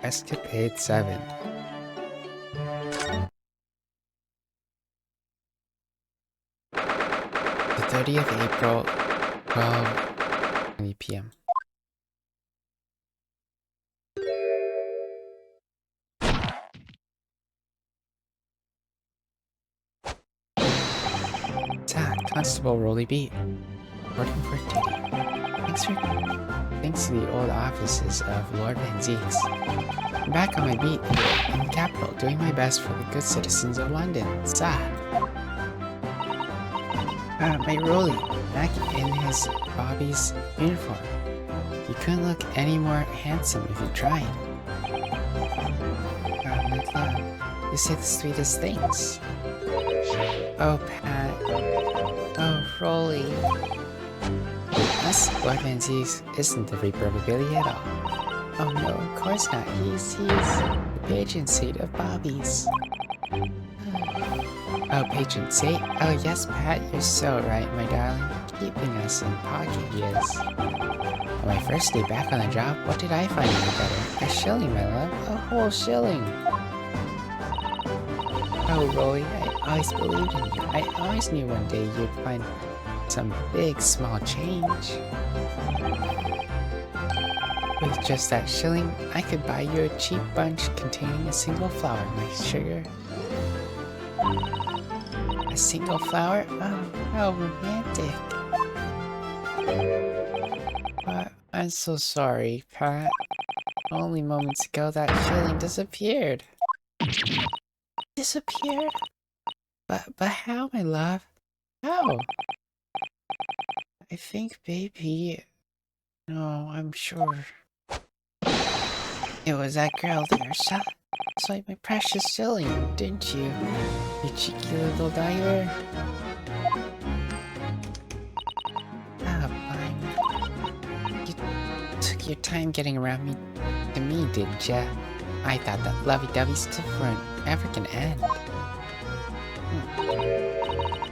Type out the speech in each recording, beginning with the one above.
Escapade 7. The 30th April, 12:20 p.m. Constable Rolly Beat. Reporting for duty. Thanks to the old offices of Lord Van Zeeks. I'm back on my beat here in the capital, doing my best for the good citizens of London. My Rolly, back in his Bobby's uniform. He couldn't look any more handsome if he tried. My love, you say the sweetest things. Oh, Pat. Oh, Rolly. Us, Lord Van Zeeks isn't the Reaper of Ability at all. Oh no, of course not. He's the patron saint of Bobby's. Oh, patron saint? Oh yes, Pat, you're so right, my darling. Keeping us in pocket he is. On my first day back on the job, what did I find any better? A shilling, my love. A whole shilling. Oh, Rolly, I always believed in you. I always knew one day you'd find some big, small change. With just that shilling, I could buy you a cheap bunch containing a single flower, my sugar. A single flower? Oh, how romantic. But I'm so sorry, Pat. Only moments ago that shilling disappeared. Disappeared? But how, my love? How? I think, baby... No, I'm sure. It was that girl there, swiped my precious shilling, didn't you? You cheeky little diver. Ah, fine. You took your time getting around to me, didn't ya? I thought that lovey-dovey stuff weren't ever gonna end.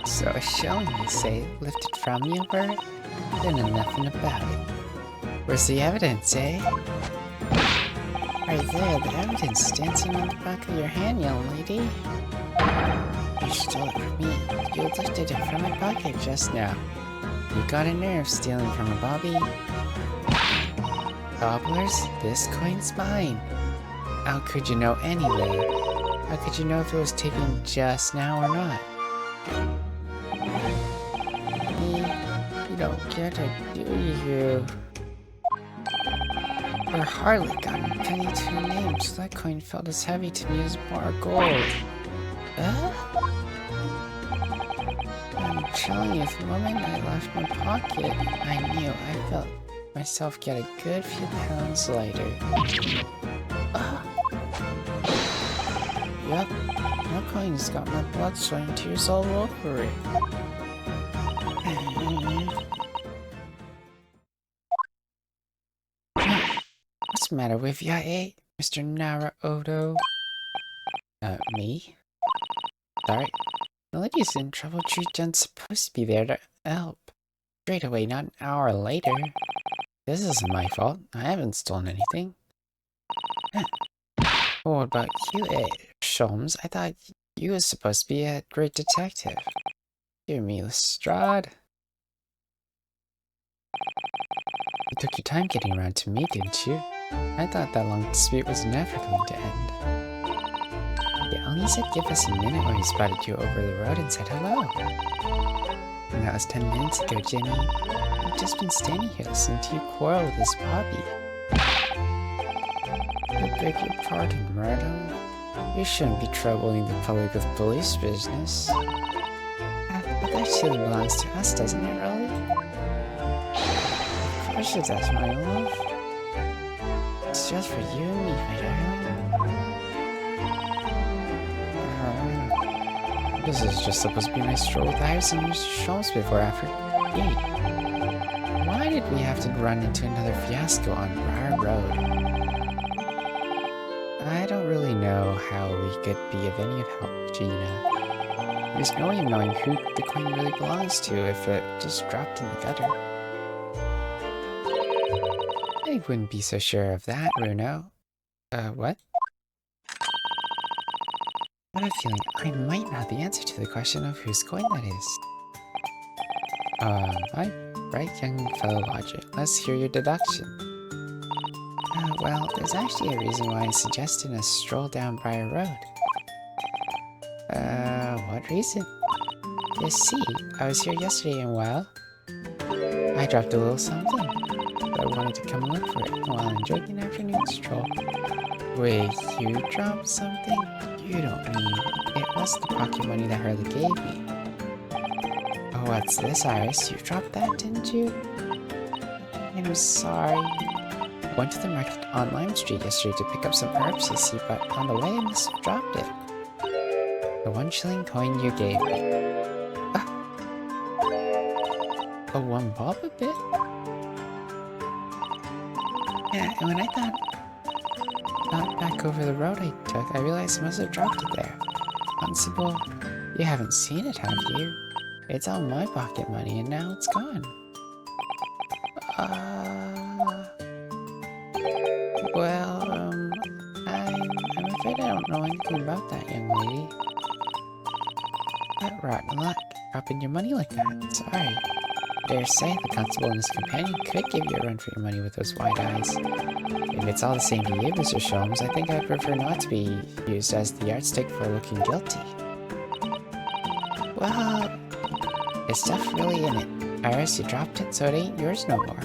So a shilling, you say, lifted from you over it? Then know nothing about it. Where's the evidence, eh? Right there, the evidence dancing on the back of your hand, young lady. You stole it from me. You lifted it from my pocket just now. You got a nerve stealing from a Bobby. Gobblers, this coin's mine. How could you know anyway? How could you know if it was taken just now or not? You don't get it, do you? Or Harley got a penny to your name, so that coin felt as heavy to me as bar gold. I'm telling you, the moment I left my pocket, I knew I felt myself get a good few pounds lighter. Yep, no coin's got my blood sweat and tears all over it. What's the matter with ya, eh, Mr. Naruto? Me? Sorry. The lady's in trouble. Chuchan's supposed to be there to help. Straight away, not an hour later. This isn't my fault. I haven't stolen anything. What about you, Sholmes? I thought you was supposed to be a great detective. Dear me, Lestrade. You took your time getting around to me, didn't you? I thought that long dispute was never going to end. Yeah, only said give us a minute when he spotted you over the road and said hello. And that was 10 minutes ago, Jenny. I've just been standing here listening to you quarrel with this Bobby. I beg your pardon, Myrtle. You shouldn't be troubling the public with police business. But that shilling belongs to us, doesn't it, Rolly? Of course it does, my love. It's just for you and me, my darling. This is just supposed to be my stroll with Iris and Mr. Sholmes before after 8. Why did we have to run into another fiasco on Briar Road? I don't really know how we could be of any help, Gina. There's no way of knowing who the coin really belongs to if it just dropped in the gutter. I wouldn't be so sure of that, Runo. What? I have a feeling I might know the answer to the question of whose coin that is. My bright young fellow lodger, let's hear your deduction. Well, there's actually a reason why I suggested a stroll down Briar Road. What reason? You see, I was here yesterday and well, I dropped a little something, but I wanted to come and look for it while enjoying an afternoon stroll. Wait, you dropped something? You don't mean it was the pocket money that Hurley gave me. Oh, what's this, Iris? You dropped that, didn't you? I'm sorry. I went to the market on Lime Street yesterday to pick up some herbs, you see, but on the way I must have dropped it. The 1 shilling coin you gave me. A 1 bob a bit? Yeah, and when I thought back over the road I took, I realized I must have dropped it there. Constable, you haven't seen it, have you? It's all my pocket money and now it's gone. Well, I'm afraid I don't know anything about that, young lady. That rotten luck, dropping your money like that. Sorry. I dare say the constable and his companion could give you a run for your money with those wide eyes. If it's all the same to you, Mr. Sholmes, I think I'd prefer not to be used as the yardstick for looking guilty. Well, there's stuff really in it. Iris, you dropped it, so it ain't yours no more.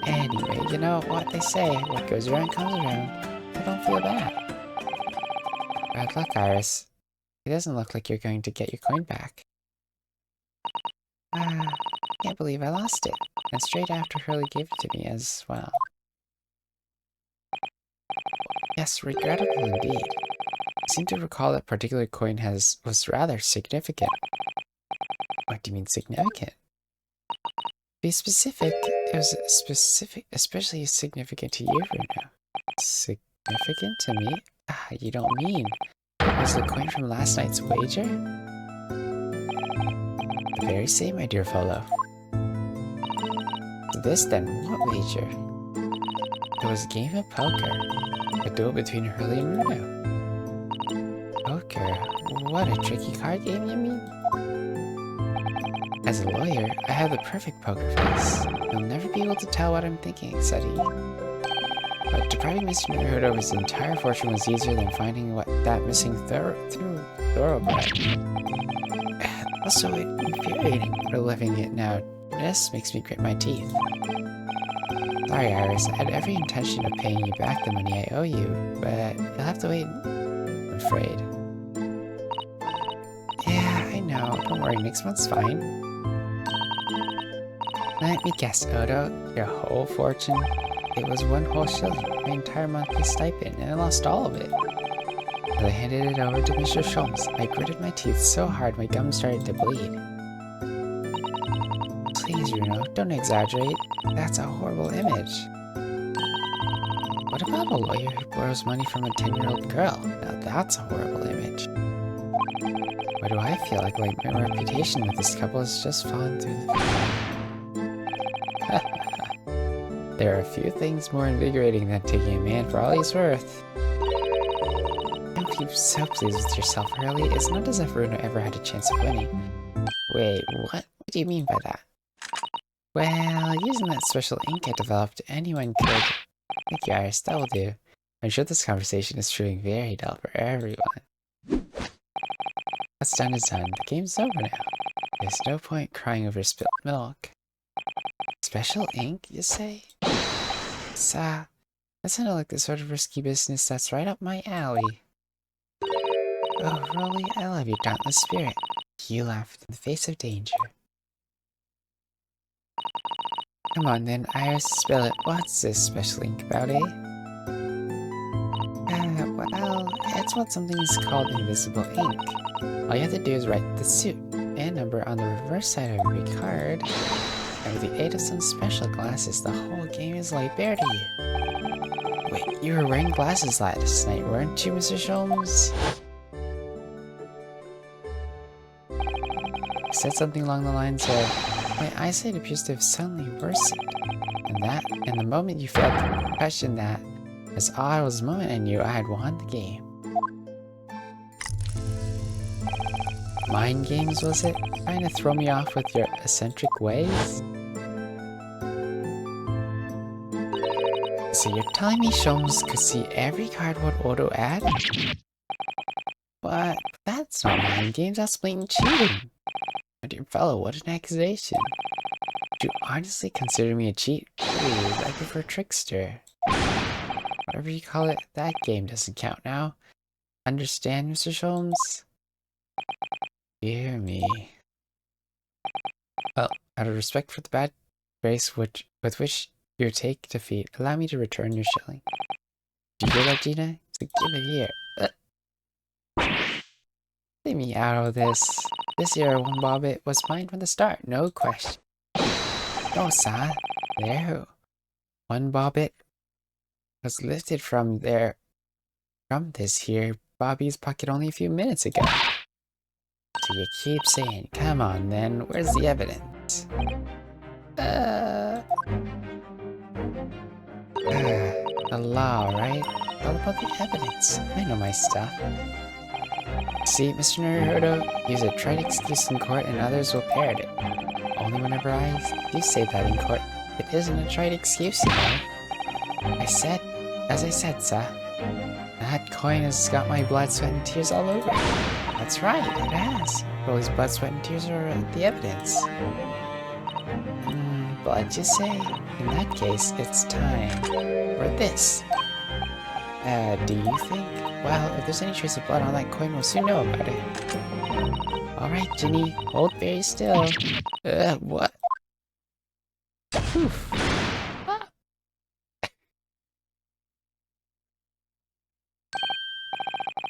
Anyway, you know what they say, what goes around comes around. So don't feel bad. Bad luck, Iris. It doesn't look like you're going to get your coin back. Can't believe I lost it. And straight after Hurley gave it to me as well. Yes, regrettable indeed. I seem to recall that particular coin was rather significant. What do you mean significant? To be specific, it was especially significant to you, Bruno. Significant to me? You don't mean it was the coin from last night's wager? The very same, my dear fellow. This then, what wager? It was a game of poker. A duel between Hurley and Bruno. Poker? What a tricky card game, you mean? As a lawyer, I have the perfect poker face. You'll never be able to tell what I'm thinking, said he. But depriving Mr. Neighborhood of his entire fortune was easier than finding that missing thoroughbred. Also infuriating for living it now. This makes me grit my teeth. Sorry, Iris, I had every intention of paying you back the money I owe you, but you'll have to wait, I'm afraid. Yeah, I know. Don't worry, next month's fine. Let me guess, Odo, your whole fortune? It was 1 whole shilling, my entire monthly stipend, and I lost all of it. As I handed it over to Mr. Sholmes, I gritted my teeth so hard my gums started to bleed. Please, Bruno, don't exaggerate. That's a horrible image. What about a lawyer who borrows money from a 10-year-old girl? Now that's a horrible image. Why do I feel like my reputation with this couple has just fallen through the floor? There are a few things more invigorating than taking a man for all he's worth. Don't be so pleased with yourself, Hurley. It's not as if Bruno ever had a chance of winning. Wait, what? What do you mean by that? Well, using that special ink I developed, anyone could... Thank you, Iris, that will do. I'm sure this conversation is proving very dull for everyone. What's done is done. The game's over now. There's no point crying over spilt milk. Special ink, you say? That sounded like the sort of risky business that's right up my alley. Oh, Rolly, I love your dauntless spirit. You laughed in the face of danger. Come on then, Iris, spill it. What's this special ink about, eh? Well, it's what something's called invisible ink. All you have to do is write the suit and number on the reverse side of every card. And with the aid of some special glasses, the whole game is laid bare to you. Wait, you were wearing glasses last night, weren't you, Mr. Sholmes? I said something along the lines of, my eyesight appears to have suddenly worsened. And the moment you failed to question that, As odd was the moment I knew I had won the game. Mind games, was it? Trying to throw me off with your eccentric ways? So you're telling me Sholmes could see every cardboard auto ad? But that's not mind games, that's blatant cheating. My dear fellow, what an accusation. Would you honestly consider me a cheat? Please, I prefer trickster. Whatever you call it, that game doesn't count now. Understand, Mr. Sholmes? Dear me. Well, out of respect for the bad grace with which you take defeat, allow me to return your shilling. Do you hear that, Gina? So give it here. Leave me out of this. This here one bobbit was mine from the start, no question. No, sir. There. One bobbit was lifted from this here Bobby's pocket only a few minutes ago. So you keep saying, come on then, where's the evidence? The law, right? All about the evidence. I know my stuff. See, Mr. Naruto, use a trite excuse in court and others will parrot it. Only whenever I do say that in court, it isn't a trite excuse, you know. As I said, sir, that coin has got my blood, sweat, and tears all over it. That's right, it has. Rolly's blood, sweat, and tears are the evidence. But you say, in that case, it's time for this. Do you think? Well, if there's any trace of blood on that coin, we'll soon know about it. Alright, Ginny, hold very still. What? Oof. Ah.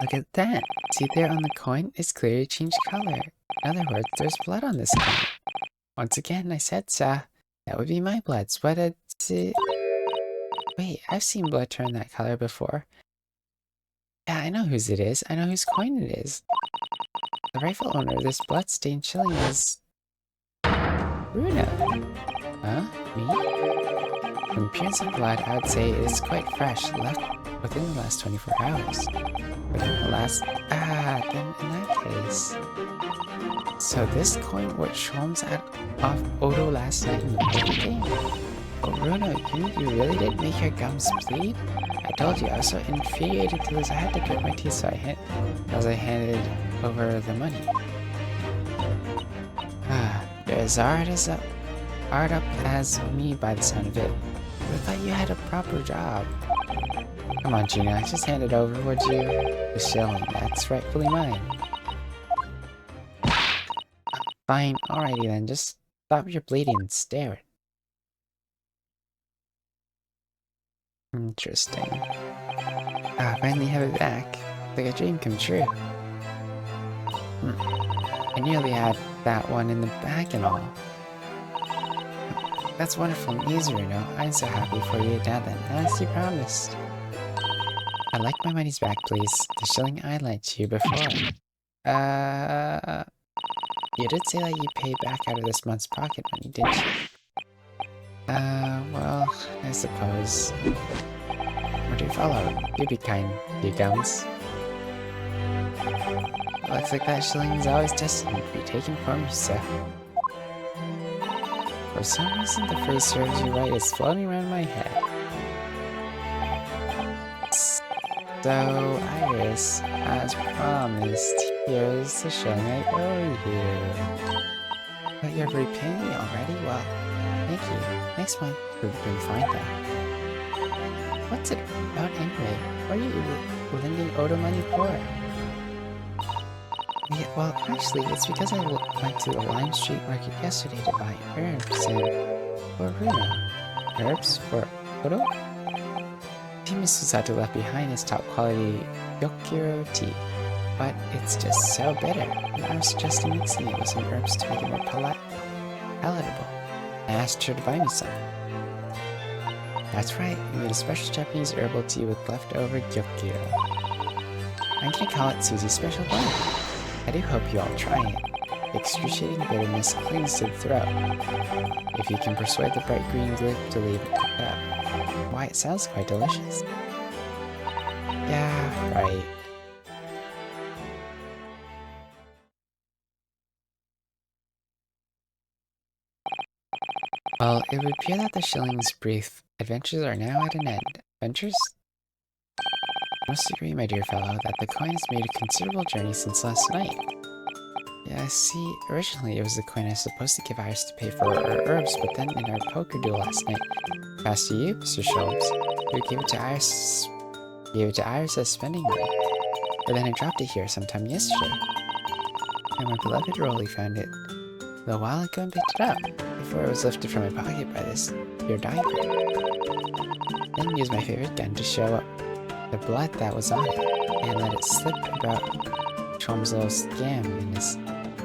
Look at that. See there on the coin? It's clearly changed color. In other words, there's blood on this coin. Once again, I said, sir, that would be my blood. Sweated. Wait, I've seen blood turn that color before. Yeah, I know whose it is. I know whose coin it is. The rightful owner of this blood-stained shilling is... Runa. Huh? Me? From appearance of blood, I would say it is quite fresh, left within the last 24 hours. Within the last... then in that case... So this coin what Sholmes had off Odo last night in the poker game? Oh, Runa, you really did make your gums bleed? I told you, I was so infuriated to lose, I had to grit my teeth so as I handed over the money. You're as hard up as me by the sound of it. I thought you had a proper job. Come on, Gina, just hand it over, would you? The shilling, that's rightfully mine. Fine, alrighty then, just stop your bleeding and stare. Interesting. Finally have it back. Like a dream come true. I nearly had that one in the bag and all. That's wonderful news, Runo. I'm so happy for you now then, as you promised. I'd like my monies back, please. The shilling I lent to you before. You did say that you paid back out of this month's pocket money, didn't you? Well, I suppose. What do you follow? You be kind, you gums. Looks like that shilling is always destined to be taken from you, sir. For some reason, the phrase serves you right is floating around my head. So, Iris, as promised, here's the shilling I owe you. But you're repaying me already? Well, thank you. Next month, we'll be fine though. What's it about anyway? What are you lending Odo money for? Yeah, well, actually, it's because I went to the Lime Street Market yesterday to buy herbs for Runa. Herbs for Odo? Team Susato left behind his top quality Yokiro tea, but it's just so bitter. And I was suggesting mixing it with some herbs to make it more palatable. I asked her to buy me some. That's right, we made a special Japanese herbal tea with leftover Gyokuro. I'm gonna call it Susie's Special Blend. I do hope you all try it. The excruciating bitterness clings to the throat. If you can persuade the bright green glip to leave it up, why, it sounds quite delicious. Yeah, right. Well, it would appear that the Shilling's brief adventures are now at an end. Adventures? I must agree, my dear fellow, that the coin has made a considerable journey since last night. Yeah, see, originally it was the coin I was supposed to give Iris to pay for our herbs, but then in our poker duel last night, passed to you, Mr. Sholmes, who gave it to Iris as spending money. But then I dropped it here sometime yesterday. And my beloved Rolly found it a little while ago and picked it up, before it was lifted from my pocket by this your diver. Then used my favorite gun to show up the blood that was on it, and let it slip about Chom's little scam in his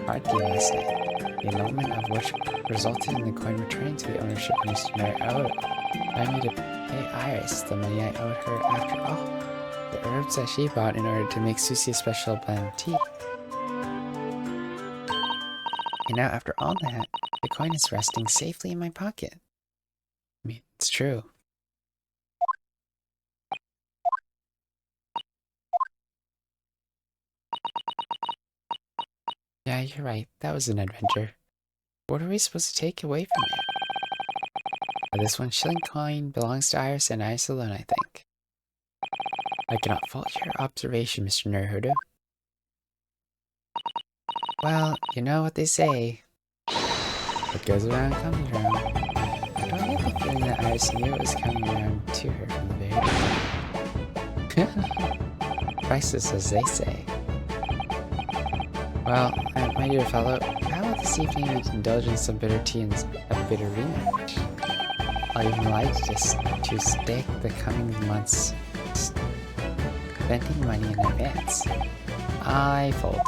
card game last night, the annulment of which resulted in the coin returning to the ownership of Mr. Mary owed it. Allowed me to pay Iris the money I owed her after all. The herbs that she bought in order to make Susie a special blend tea. And now after all that, the coin is resting safely in my pocket. I mean, it's true. Yeah, you're right. That was an adventure. What are we supposed to take away from it? This 1 shilling coin belongs to Iris and Iris alone, I think. I cannot fault your observation, Mr. Neruda. Well, you know what they say. What goes around comes around. Do I get the feeling that Iris knew it was coming around to her from the very beginning? Priceless, as they say. Well, my dear fellow, how about this evening we indulge in some bitter tea and a bitter rematch? I'll even like to stake the coming months spending money in advance. I fold.